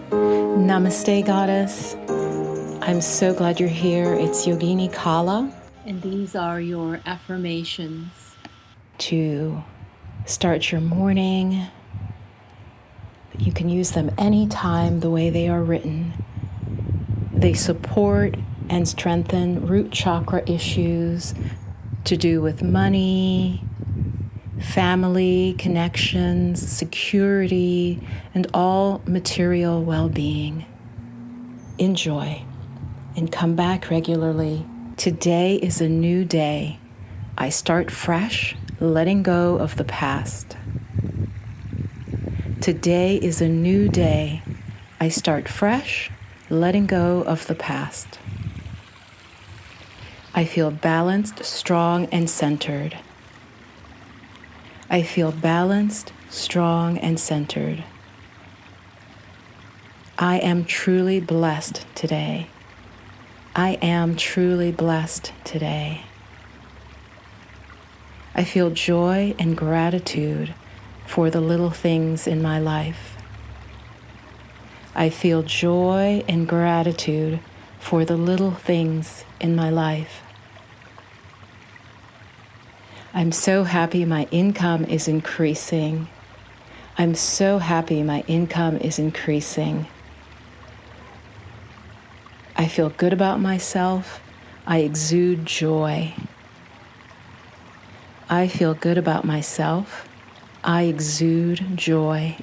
Namaste, Goddess. I'm so glad you're here. It's Yogini Kala. And these are your affirmations to start your morning. You can use them anytime the way they are written. They support and strengthen root chakra issues to do with money, family, connections, security, and all material well-being. Enjoy and come back regularly. Today is a new day. I start fresh, letting go of the past. Today is a new day. I start fresh, letting go of the past. I feel balanced, strong, and centered. I feel balanced, strong, and centered. I am truly blessed today. I am truly blessed today. I feel joy and gratitude for the little things in my life. I feel joy and gratitude for the little things in my life. I'm so happy my income is increasing. I'm so happy my income is increasing. I feel good about myself. I exude joy. I feel good about myself. I exude joy.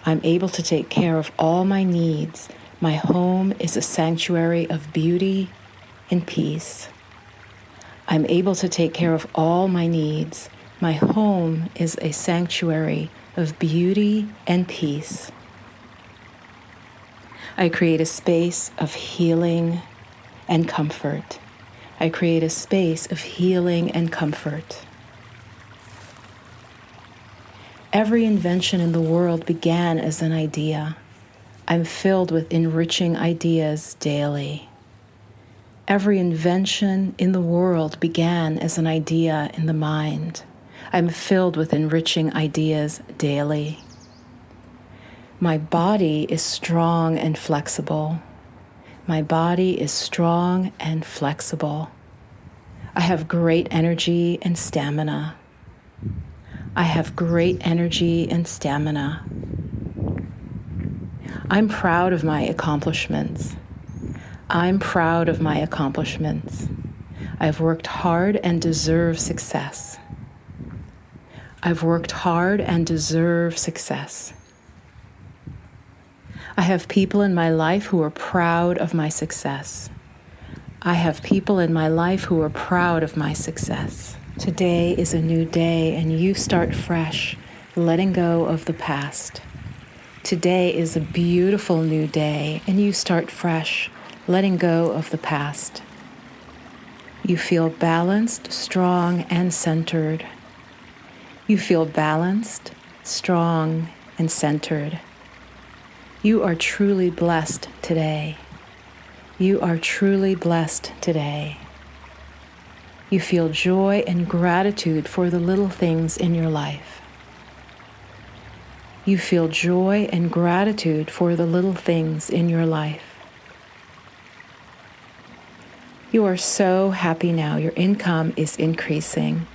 I'm able to take care of all my needs. My home is a sanctuary of beauty and peace. I'm able to take care of all my needs. My home is a sanctuary of beauty and peace. I create a space of healing and comfort. I create a space of healing and comfort. Every invention in the world began as an idea. I'm filled with enriching ideas daily. Every invention in the world began as an idea in the mind. I'm filled with enriching ideas daily. My body is strong and flexible. My body is strong and flexible. I have great energy and stamina. I have great energy and stamina. I'm proud of my accomplishments. I'm proud of my accomplishments. I've worked hard and deserve success. I've worked hard and deserve success. I have people in my life who are proud of my success. I have people in my life who are proud of my success. Today is a new day and you start fresh, letting go of the past. Today is a beautiful new day and you start fresh, letting go of the past. You feel balanced, strong, and centered. You feel balanced, strong, and centered. You are truly blessed today. You are truly blessed today. You feel joy and gratitude for the little things in your life. You feel joy and gratitude for the little things in your life. You are so happy now. Your income is increasing.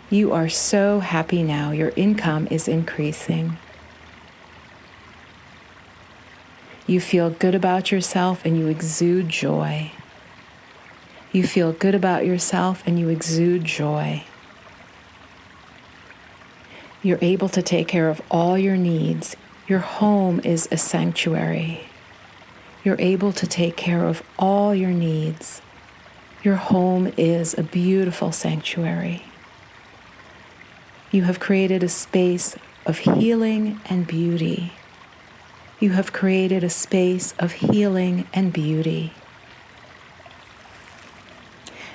You are so happy now. Your income is increasing. You feel good about yourself and you exude joy. You feel good about yourself and you exude joy. You're able to take care of all your needs. Your home is a sanctuary. You're able to take care of all your needs. Your home is a beautiful sanctuary. You have created a space of healing and beauty. You have created a space of healing and beauty.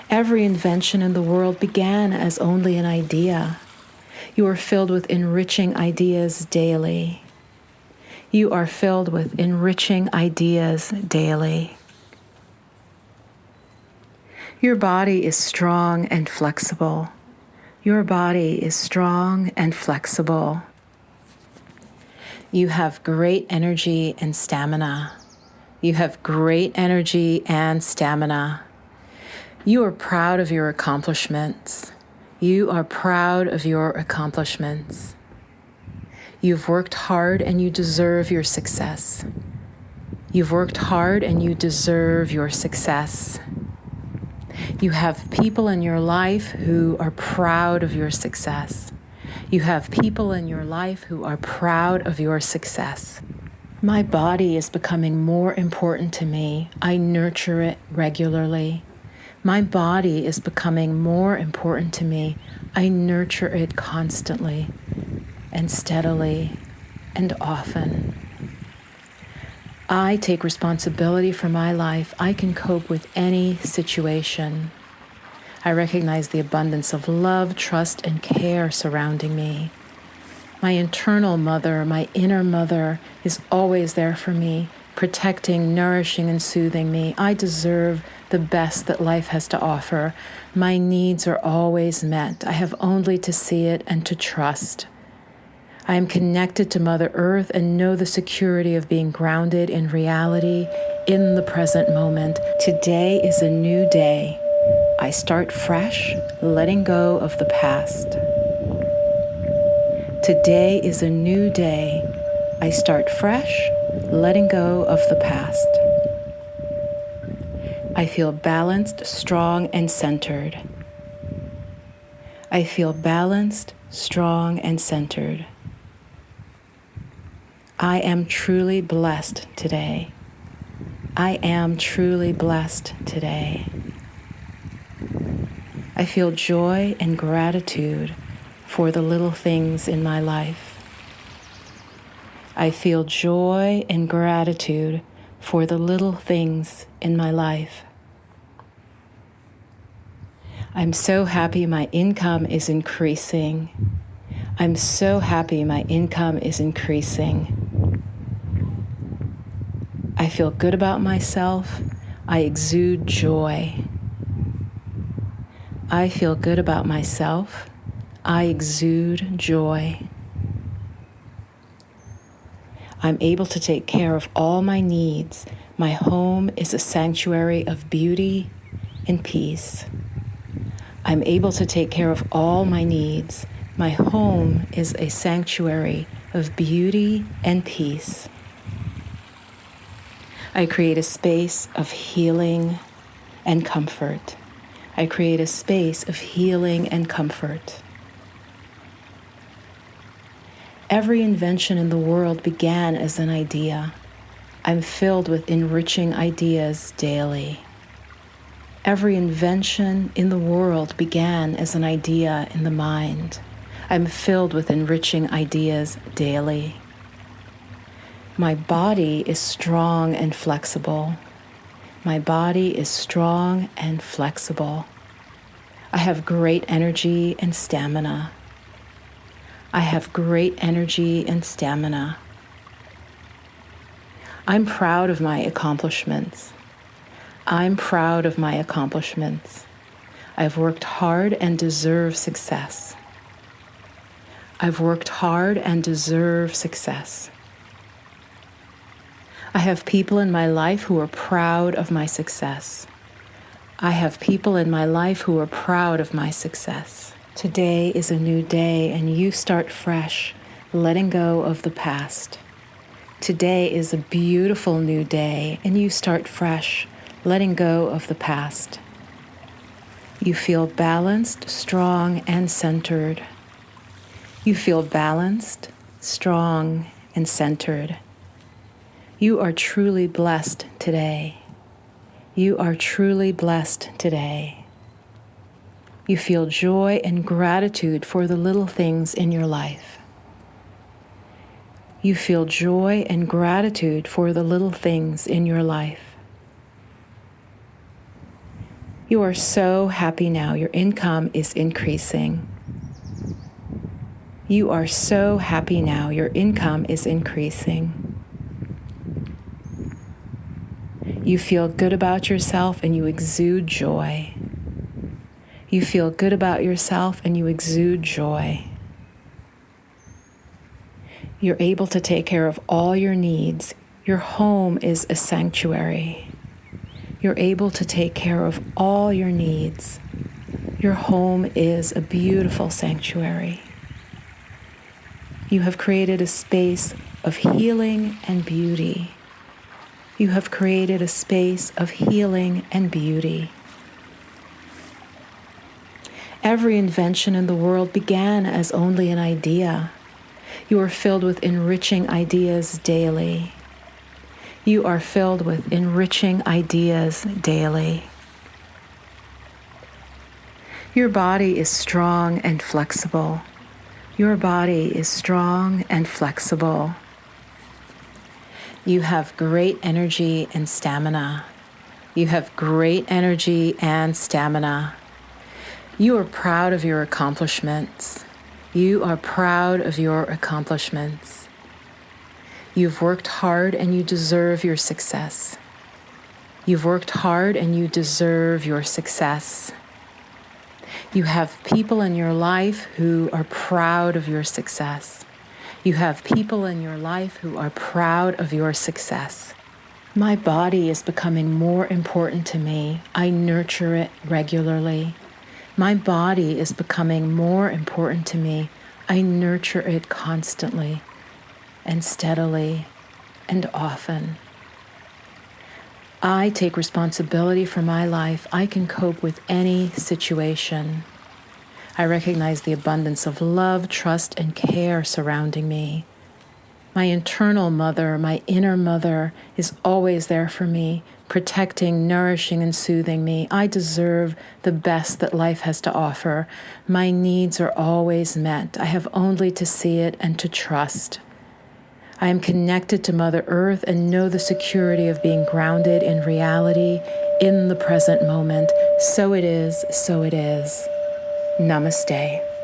Every invention in the world began as only an idea. You are filled with enriching ideas daily. You are filled with enriching ideas daily. Your body is strong and flexible. Your body is strong and flexible. You have great energy and stamina. You have great energy and stamina. You are proud of your accomplishments. You are proud of your accomplishments. You've worked hard and you deserve your success. You've worked hard and you deserve your success. You have people in your life who are proud of your success. You have people in your life who are proud of your success. My body is becoming more important to me. I nurture it regularly. My body is becoming more important to me. I nurture it constantly and steadily and often. I take responsibility for my life. I can cope with any situation. I recognize the abundance of love, trust, and care surrounding me. My internal mother, my inner mother, is always there for me, protecting, nourishing, and soothing me. I deserve the best that life has to offer. My needs are always met. I have only to see it and to trust. I am connected to Mother Earth and know the security of being grounded in reality in the present moment. Today is a new day. I start fresh, letting go of the past. Today is a new day. I start fresh, letting go of the past. I feel balanced, strong, and centered. I feel balanced, strong, and centered. I am truly blessed today. I am truly blessed today. I feel joy and gratitude for the little things in my life. I feel joy and gratitude for the little things in my life. I'm so happy my income is increasing. I'm so happy my income is increasing. I feel good about myself. I exude joy. I feel good about myself. I exude joy. I'm able to take care of all my needs. My home is a sanctuary of beauty and peace. I'm able to take care of all my needs. My home is a sanctuary of beauty and peace. I create a space of healing and comfort. I create a space of healing and comfort. Every invention in the world began as an idea. I'm filled with enriching ideas daily. Every invention in the world began as an idea in the mind. I'm filled with enriching ideas daily. My body is strong and flexible. My body is strong and flexible. I have great energy and stamina. I have great energy and stamina. I'm proud of my accomplishments. I'm proud of my accomplishments. I've worked hard and deserve success. I've worked hard and deserve success. I have people in my life who are proud of my success. I have people in my life who are proud of my success. Today is a new day and you start fresh, letting go of the past. Today is a beautiful new day and you start fresh, letting go of the past. You feel balanced, strong, and centered. You feel balanced, strong, and centered. You are truly blessed today. You are truly blessed today. You feel joy and gratitude for the little things in your life. You feel joy and gratitude for the little things in your life. You are so happy now. Your income is increasing. You are so happy now. Your income is increasing. You feel good about yourself and you exude joy. You feel good about yourself and you exude joy. You're able to take care of all your needs. Your home is a sanctuary. You're able to take care of all your needs. Your home is a beautiful sanctuary. You have created a space of healing and beauty. You have created a space of healing and beauty. Every invention in the world began as only an idea. You are filled with enriching ideas daily. You are filled with enriching ideas daily. Your body is strong and flexible. Your body is strong and flexible. You have great energy and stamina. You have great energy and stamina. You are proud of your accomplishments. You are proud of your accomplishments. You've worked hard and you deserve your success. You've worked hard and you deserve your success. You have people in your life who are proud of your success. You have people in your life who are proud of your success. My body is becoming more important to me. I nurture it regularly. My body is becoming more important to me. I nurture it constantly and steadily and often. I take responsibility for my life. I can cope with any situation. I recognize the abundance of love, trust, and care surrounding me. My internal mother, my inner mother, is always there for me, protecting, nourishing, and soothing me. I deserve the best that life has to offer. My needs are always met. I have only to see it and to trust. I am connected to Mother Earth and know the security of being grounded in reality, in the present moment. So it is, so it is. Namaste.